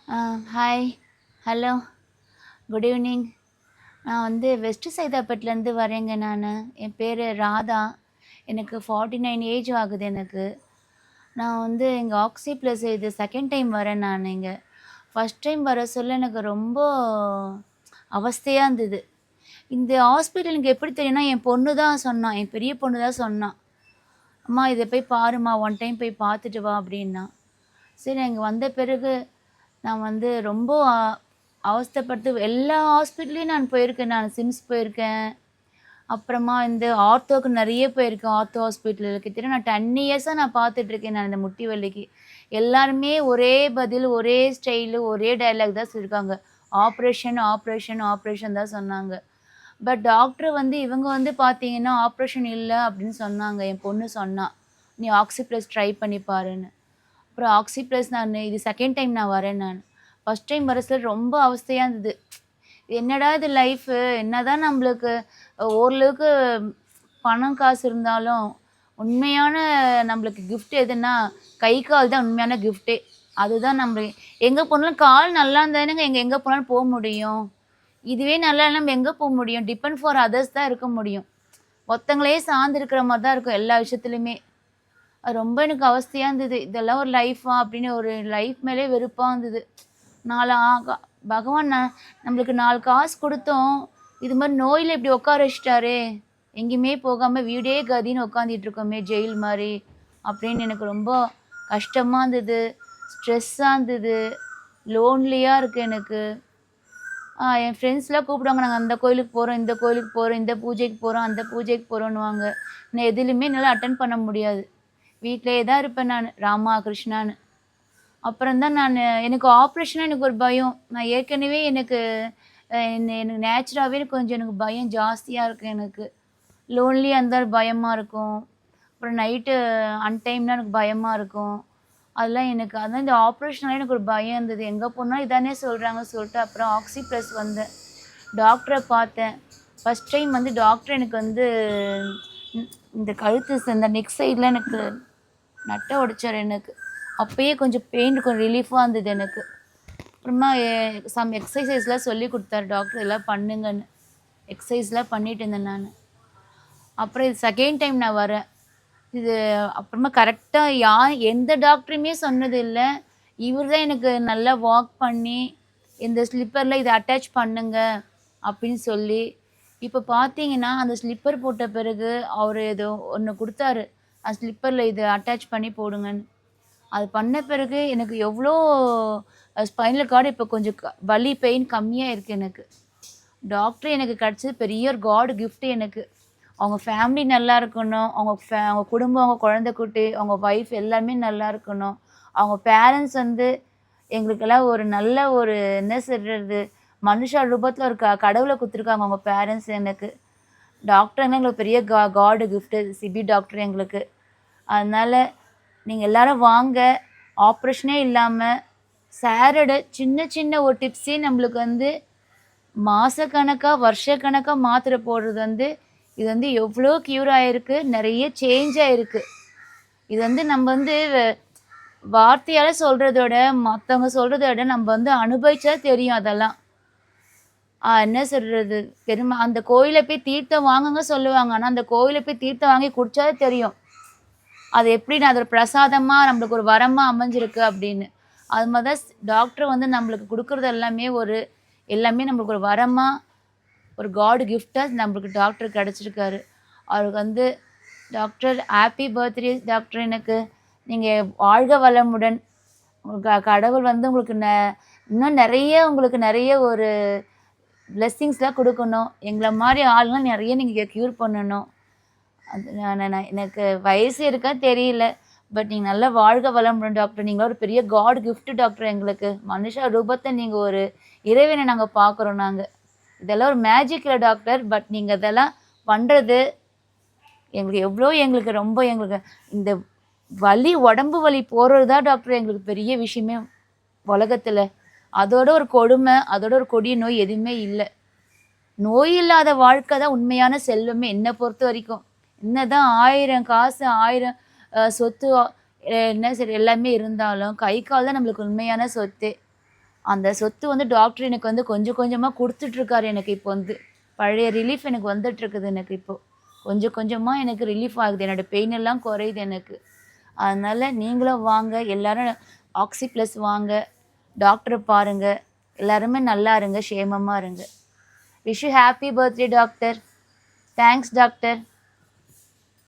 ஆ hi. Hello. Good evening. நான் வந்து west சைதாப்பேட்லேருந்து வரேங்க நானு. என் பேரு ராதா. எனக்கு 49 ஏஜ் ஆகுது எனக்கு. நான் வந்து இங்க ஆக்ஸி ப்ளஸ் இது செகண்ட் டைம் வரேன் நானு இங்க. ஃபர்ஸ்ட் டைம் வர சொல்ல எனக்கு ரொம்ப அவஸ்தையா இருந்தது. இந்த ஹாஸ்பிட்டல் எனக்கு எப்படி தெரியும்னா, என் பொண்ணு தான் சொன்னா. என் பெரிய பொண்ணு தான் சொன்னா. "அம்மா இத போய் பாரும்மா, ஒன் டைம் போய் பார்த்துட்டு வா" அப்படின்னா. சரி அங்க வந்த பிறகு நான் வந்து ரொம்ப அவஸ்தைப்பட்டு எல்லா ஹாஸ்பிட்டல்லையும் நான் போயிருக்கேன். நான் சிம்ஸ் போயிருக்கேன். அப்புறமா இந்த ஆர்த்தோக்கு நெறைய போயிருக்கேன். ஆர்த்தோ ஹாஸ்பிட்டல் கிட்டத்தட்ட நான் 10 இயர்ஸா நான் பார்த்துட்டுருக்கேன் நான் இந்த முட்டி வலிக்கு. எல்லாருமே ஒரே பதில், ஒரே ஸ்டைலு, ஒரே டயலாக் தான் சொல்லியிருக்காங்க. ஆப்ரேஷன், ஆப்ரேஷன், ஆப்ரேஷன் தான் சொன்னாங்க. பட் டாக்டர் வந்து இவங்க வந்து பார்த்தீங்கன்னா, ஆப்ரேஷன் இல்ல அப்படின்னு சொன்னாங்க. என் பொண்ணு சொன்னா. "நீ ஆக்ஸி ப்ளஸ் ட்ரை பண்ணி பாருன்னு." அப்புறம் ஆக்ஸி ப்ளஸ் நானு இது செகண்ட் டைம் நான் வரேன் நானு. ஃபர்ஸ்ட் டைம் வரச்சுல ரொம்ப அவஸ்தையா இருந்தது. என்னடா இது லைஃபு! என்னதான் நம்மளுக்கு ஓரளவுக்கு பணம், காசு இருந்தாலும், உண்மையான நம்மளுக்கு கிஃப்ட் எதுன்னா, கை, கால் தான் உண்மையான கிஃப்ட்டே. அதுதான் நம்ம எங்க போனாலும் கால் நல்லா இருந்தா தானேங்க எங்க போனாலும் முடியும். இதுவே நல்லா இல்லனா நம்ம எங்க முடியும்? டிபெண்ட் ஃபார் அதர்ஸ் தான் இருக்க முடியும். ஒருத்தங்களே சார்ந்து இருக்கிற மாரி தான் இருக்கும் எல்லா விஷயத்துலயுமே. அது ரொம்ப எனக்கு அவஸ்தையா இருந்தது. இதெல்லாம் ஒரு லைஃபா? அப்படின்னு ஒரு லைஃப் மேலயே வெறுப்பா இருந்தது. நாலு ஆ க பகவான் நம்மளுக்கு 4 காசு குடுத்தும், இது மாரி நோயில இப்படி உட்கார வச்சுட்டாரே! எங்கேயுமே போகாம வீடே கதின்னு உட்காந்துட்டு இருக்கோமே ஜெயில் மாரி, அப்படின்னு எனக்கு ரொம்ப கஷ்டமா இருந்தது. ஸ்ட்ரெஸ்ஸா இருந்தது. லோன்லியா இருக்கு எனக்கு. என் ஃப்ரெண்ட்ஸ்லாம் கூப்பிடுவாங்க. நாங்க அந்த கோயிலுக்கு போறோம், இந்த கோயிலுக்கு போறோம், இந்த பூஜைக்கு போறோம், அந்த பூஜைக்கு போறோன்னுவாங்க. நான் எதுலயுமே என்னால அட்டெண்ட் பண்ண முடியாது. வீட்லயே தான் இருப்பேன் நானு. ராமா, கிருஷ்ணான்னு. அப்புறம் தான் எனக்கு ஆப்ரேஷன்னா எனக்கு ஒரு பயம். நான் ஏற்கனவே எனக்கு எனக்கு நேச்சுராவே கொஞ்சம் எனக்கு பயம் ஜாஸ்தியா இருக்கு எனக்கு. லோன்லியா இருந்தா பயமா இருக்கும். அப்புறம் நைட்டு அன்டைம்னா எனக்கு பயமா இருக்கும். அதெல்லாம் எனக்கு அதான் இந்த ஆப்ரேஷனாலே எனக்கு ஒரு பயம் இருந்தது. எங்க போனாலும் இதானே சொல்றாங்கன்னு சொல்லிட்டு அப்புறம் ஆக்ஸி ப்ளஸ் வந்தேன். டாக்டர பார்த்தேன். ஃபர்ஸ்ட் டைம் வந்து டாக்டர் எனக்கு வந்து ம் இந்த கழுத்து இந்த நெக் சைட்ல எனக்கு நட்ட உடைச்சாரு எனக்கு. அப்பயே கொஞ்சம் பெயின் கொஞ்சம் ரிலீஃபா இருந்தது எனக்கு. அப்புறமா சம் எக்ஸர்சைஸ்லாம் சொல்லிக் குடுத்தாரு டாக்டர் இதெல்லாம் பண்ணுங்கன்னு. எக்ஸர்சைஸ்லாம் பண்ணிட்டு இருந்தேன் நானு. அப்புறம் இது செகண்ட் டைம் நான் வரேன். இது அப்புறமா கரெக்ட்டா எந்த டாக்டருமே சொன்னது இல்ல. இவரு தான் எனக்கு நல்லா வாக் பண்ணி, இந்த ஸ்லிப்பர்ல இத அட்டாச் பண்ணுங்க அப்படின்னு சொல்லி, இப்ப பார்த்தீங்கன்னா, அந்த ஸ்லிப்பர் போட்ட பிறகு அவரு ஏதோ ஒண்ணு குடுத்தாரு. ஸ்லிப்பர்ல இத அட்டாச் பண்ணி போடுங்கன்னு. அது பண்ண பிறகு எனக்கு எவ்ளோ ஸ்பைனல் கார்டு இப்ப கொஞ்சம் வலி, பெயின் கம்மியா இருக்கு எனக்கு. டாக்டர் எனக்கு கிடைச்சது பெரிய ஒரு காட் கிஃப்ட் எனக்கு. அவங்க ஃபேமிலி நல்லா இருக்கணும். அவங்க குடும்பம், அவங்க குழந்தை குட்டி, அவங்க ஒய்ஃப் எல்லாமே நல்லா இருக்கணும். அவங்க பேரண்ட்ஸ் வந்து எங்களுக்கெல்லாம் ஒரு நல்ல ஒரு என்ன சொல்றது? மனுஷ ரூபத்தில ஒரு கடவுள குடுத்துருக்காங்க அவங்க பேரண்ட்ஸ் எனக்கு. டாக்டர்னா எங்களுக்கு பெரிய காட் கிஃப்ட் சிபி டாக்டர் எங்களுக்கு. அதனால நீங்க எல்லாரும் வாங்க. ஆப்ரேஷனே இல்லாம சாரோட சின்ன சின்ன ஒரு டிப்ஸே நம்மளுக்கு வந்து மாசக்கணக்கா, வருஷக்கணக்கா மாத்திரை போடுறது வந்து, இது வந்து எவ்ளோ க்யூர் ஆயிருக்கு. நெறைய சேஞ்ச் ஆயிருக்கு. இது வந்து நம்ம வந்து வார்த்தையால சொல்றத விட, மத்தவங்க சொல்றத விட நம்ம வந்து அனுபவிச்சா தெரியும் அதெல்லாம். என்ன சொல்றது? அந்த கோயில்ல போய் தீர்த்தம் வாங்குங்க சொல்லுவாங்க. ஆனா, அந்த கோவில்ல போய் தீர்த்தம் வாங்கி குடிச்சா தான் தெரியும். அது எப்படி அது ஒரு பிரசாதமா நம்மளுக்கு ஒரு வரமா அமைஞ்சிருக்கு அப்படின்னு. அது மாரி தான் டாக்டர் வந்து நம்மளுக்கு குடுக்குறது எல்லாமே நம்மளுக்கு ஒரு வரமா, ஒரு காட் கிஃப்ட்டா நம்மளுக்கு டாக்டர் கிடைச்சிருக்காரு. அவருக்கு வந்து டாக்டர் ஹேப்பி பர்த்டே டாக்டர் எனக்கு. நீங்க வாழ்க வளமுடன். கடவுள் வந்து உங்களுக்கு இன்னும் உங்களுக்கு நெறைய ஒரு பிளெஸ்ஸிங்ஸ்லாம் குடுக்கணும். எங்கள மாரி ஆளுங்கலாம் நெறைய நீங்க க்யூர் பண்ணணும். அது நான் எனக்கு வயசு இருக்கா தெரியல. பட் நீங்க நல்லா வாழ்க வளமுடன் டாக்டர். நீங்க ஒரு பெரிய காட் கிஃப்ட் டாக்டர் எங்களுக்கு. மனுஷ ரூபத்த நீங்க ஒரு இறைவன நாங்க பார்க்குறோம் நாங்க. இதெல்லாம் ஒரு மேஜிக் இல்ல டாக்டர். பட் நீங்க இதெல்லாம் பண்றது எங்களுக்கு ரொம்ப இந்த உடம்பு வலி போறது தான் டாக்டர் எங்களுக்கு பெரிய விஷயமே உலகத்துல. அதோட ஒரு கொடுமை, அதோட ஒரு கொடிய நோய் எதுவுமே இல்ல. நோய் இல்லாத வாழ்க்கை தான் உண்மையான செல்வமே என்ன பொறுத்தவரைக்கும். என்னதான் 1000 காசு, 1000 சொத்து என்ன சரி எல்லாமே இருந்தாலும், கை, கால் தான் நம்மளுக்கு உண்மையான சொத்தே. அந்த சொத்து வந்து டாக்டர் எனக்கு வந்து கொஞ்சம் கொஞ்சமாக கொடுத்துட்ருக்காரு. எனக்கு இப்போ வந்து பழைய ரிலீஃப் எனக்கு வந்துட்டுருக்குது. எனக்கு இப்போ கொஞ்சம் கொஞ்சமாக எனக்கு ரிலீஃப் ஆகுது. என்னோடய பெயின் எல்லாம் குறையுது எனக்கு. அதனால் நீங்களும் வாங்க, எல்லாரும் ஆக்ஸி ப்ளஸ் வாங்க, டாக்டரை பாருங்க. எல்லாருமே நல்லா இருங்க, க்ஷேமமாக இருங்க. Wish you happy birthday doctor. Thanks doctor.